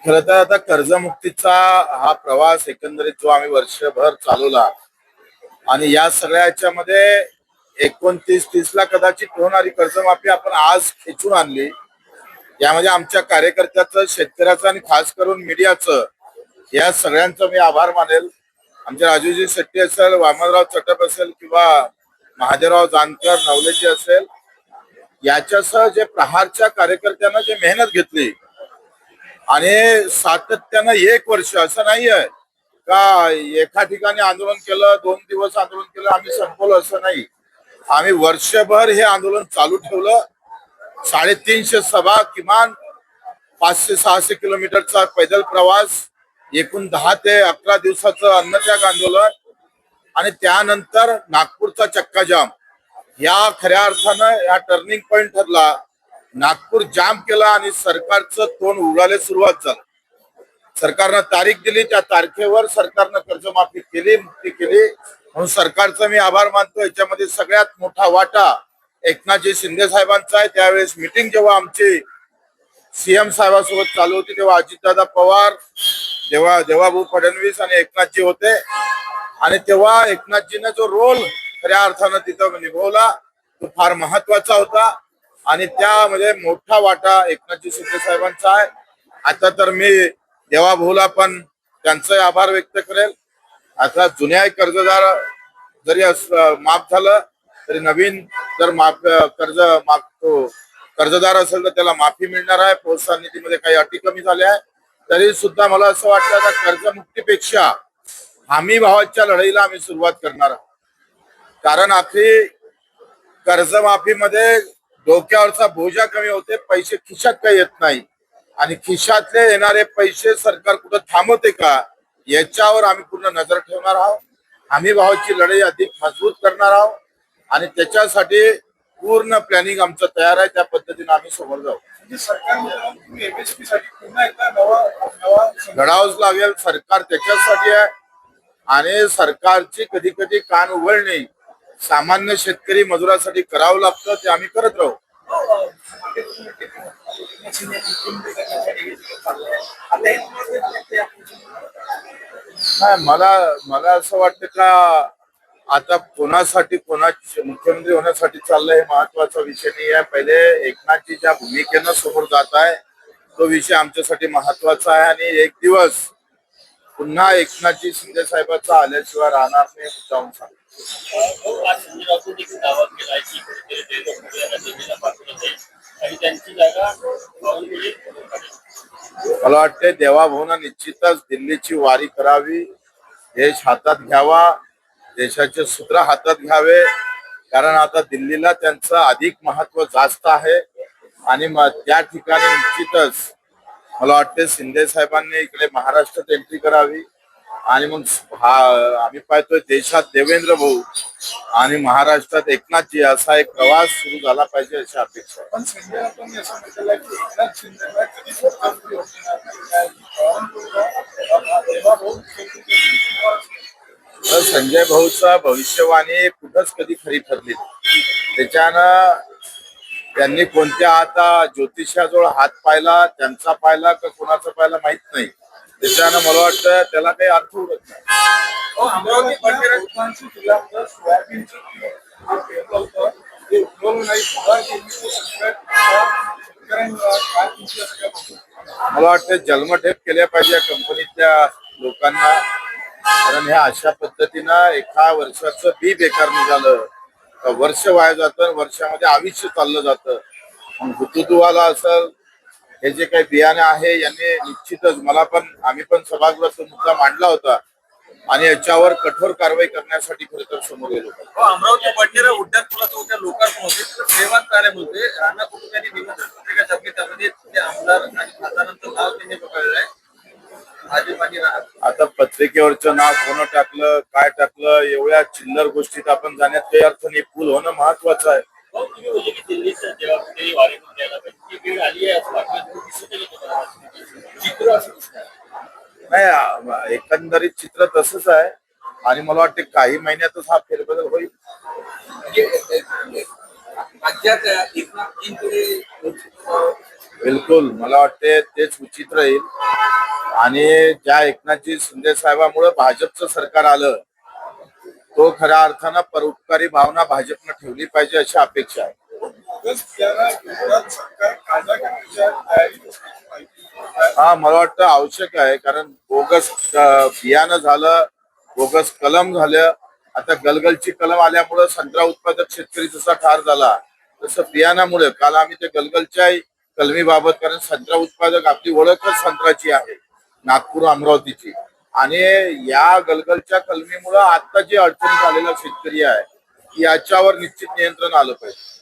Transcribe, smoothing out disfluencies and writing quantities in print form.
खरं तर आता कर्जमुक्तीचा हा प्रवास एकंदरीत जो आम्ही वर्षभर चालवला आणि या सगळ्या याच्यामध्ये 29-30 ला कदाचित होणारी कर्जमाफी आपण आज खेचून आणली. यामध्ये आमच्या कार्यकर्त्याचं, शेतकऱ्याचं आणि खास करून मीडियाचं या सगळ्यांचं मी आभार मानेल. आमचे राजूजी शेट्टी असेल, वामनराव चटप असेल किंवा महादेवराव जानकर, नवलेजी असेल, याच्यासह जे प्रहारच्या कार्यकर्त्यांना जे मेहनत घेतली आणि सातत्यानं 1 वर्ष असं नाहीये का एका ठिकाणी आंदोलन केलं, 2 दिवस आंदोलन केलं, आम्ही संपवलं असं नाही. आम्ही वर्षभर हे आंदोलन चालू ठेवलं. 350 सभा, किमान 500-600 किलोमीटरचा पैदल प्रवास, एकूण 10 ते 11 दिवसाचं अन्नत्याग आंदोलन आणि त्यानंतर नागपूरचा चक्का जाम. या खऱ्या अर्थानं या टर्निंग पॉइंट ठरला. नागपूर जाम केला आणि सरकारचं तोंड उघडायला सुरुवात झाली. सरकारनं तारीख दिली, त्या तारखेवर सरकारनं कर्जमाफी केली, मुक्ती केली. म्हणून सरकारचा मी आभार मानतो. याच्यामध्ये सगळ्यात मोठा वाटा एकनाथजी शिंदे साहेबांचा आहे. त्यावेळेस मीटिंग जेव्हा आमची सीएम साहेबांसोबत चालू होती तेव्हा अजितदादा पवार, देवाभाऊ फडणवीस आणि एकनाथजी होते आणि तेव्हा एकनाथजीने जो रोल खऱ्या अर्थानं तिथं निभवला तो फार महत्वाचा होता आणि त्यामध्ये मोठा वाटा एकनाथजी शिंदे साहेबांचा आहे. आता तर मी देवाभाऊला पण त्यांचे आभार व्यक्त करेल. आता जुन्या कर्जदार जरी माफ झालं तरी नवीन जर कर्जदार असेल तर त्याला माफी मिळणार आहे. प्रोत्साहन निधीमध्ये काही अटी कमी झाल्या आहे. तरी सुद्धा मला असं वाटतं आता कर्जमुक्तीपेक्षा हमी भावाच्या लढाईला आम्ही सुरुवात करणार आहोत. कारण आखरी कर्जमाफीमध्ये डोक्यावरचा बोजा कमी होते, पैसे खिशात काही येत नाही आणि खिशातले येणारे पैसे सरकार कुठं थांबवते का याच्यावर आम्ही पूर्ण नजर ठेवणार आहोत. हमी भावाची लढाई अधिक मजबूत करणार आहोत आणि त्याच्यासाठी पूर्ण प्लॅनिंग आमचं तयार आहे. त्या पद्धतीने आम्ही समोर जाऊ. घडावंच लागेल. सरकार त्याच्यासाठी आहे आणि सरकारची कधी कधी कान उघडणे सामान्य शेतकरी मजुरासाठी करावं लागतं. ते आम्ही करत राहू. नाही, मला असं वाटतं का आता कोणासाठी मुख्यमंत्री होण्यासाठी चाललंय हे महत्वाचा विषय नाही आहे. पहिले एकनाथजी ज्या भूमिकेनं समोर जात आहे तो विषय आमच्यासाठी महत्वाचा आहे आणि एक दिवस पुन्हा एकनाथजी शिंदे साहेबांचा आल्याशिवाय राहणार नाही जाऊन सांग. मला वाटते देवाभाऊनं निश्चितच दिल्लीची वारी करावी, देश हातात घ्यावा, देशाचे सूत्र हातात घ्यावे. कारण आता दिल्लीला त्यांचं अधिक महत्व जास्त आहे आणि त्या ठिकाणी निश्चितच मला वाटते शिंदे साहेबांनी इकडे महाराष्ट्रात एंट्री करावी आणि मग आम्ही पाहतोय देशात देवेंद्र भाऊ आणि महाराष्ट्रात एकनाथजी असा एक प्रवास सुरू झाला पाहिजे अशी अपेक्षा आहे. संजय भाऊचा भविष्यवाणी कुठंच कधी खरी ठरली. त्याच्यानं त्यांनी कोणत्या आता ज्योतिषाजवळ हात पाहिला, त्यांचा पाहिला का कोणाचा पाहिला माहित नाही. त्याच्यानं मला वाटतं त्याला काही अर्थ उरत नाही. मला वाटतं जन्मठेप केल्या पाहिजे या कंपनीतल्या लोकांना. कारण ह्या अशा पद्धतीनं एका वर्षाचं बी बेकार निघालं, वर्ष वाया जातं, वर्षामध्ये आयुष्य चाललं जातं. हुतुतुवाला असेल हे जे काही बियाणे आहे यांनी निश्चितच आम्ही पण सभागृहात मुद्दा मांडला होता आणि याच्यावर कठोर कारवाई करण्यासाठी खरं तर समोर गेलो. अमरावती बंडीरा उड्डाण पुलाचं उद्या लोकार्पण होते, सेवा कार्य होते. राणा कुटुंबांनी निवडणूक पत्रिका छापली, त्यामध्ये ते आमदार आणि खासदारांचं नाव त्यांनी पकडलंय. आता पत्रिकेवरचं नाव कोण टाकलं, काय टाकलं, एवढ्या चिल्लर गोष्टीत आपण जाण्यात काही अर्थ नाही. पूल होणं महत्वाचं आहे. नाही, एकंदरीत चित्र तसंच आहे आणि मला वाटतं काही महिन्यातच हा फेरबदल होईल. बिलकुल मला वाटते तेच उचित राहील. आणि ज्या एकनाथजी शिंदे साहेबांमुळे भाजपचं सरकार आलं तो खऱ्या अर्थानं परोपकारी भावना भाजपनं ठेवली पाहिजे अशी अपेक्षा आहे. हा मला वाटतं आवश्यक आहे, कारण बोगस बियाणं झालं, बोगस कलम झालं. आता गलगलची कलम आल्यामुळं संत्रा उत्पादक शेतकरी जसा ठार झाला तसं बियाणामुळे काल आम्ही ते गलगलच्या कलमीबाबत, कारण संत्रा उत्पादक आपली ओळखच संत्र्याची आहे नागपूर अमरावतीची, आणि या गलगलच्या कलमीमुळं आता जे अडचणी झालेला शेतकरी आहे याच्यावर निश्चित नियंत्रण आलं पाहिजे.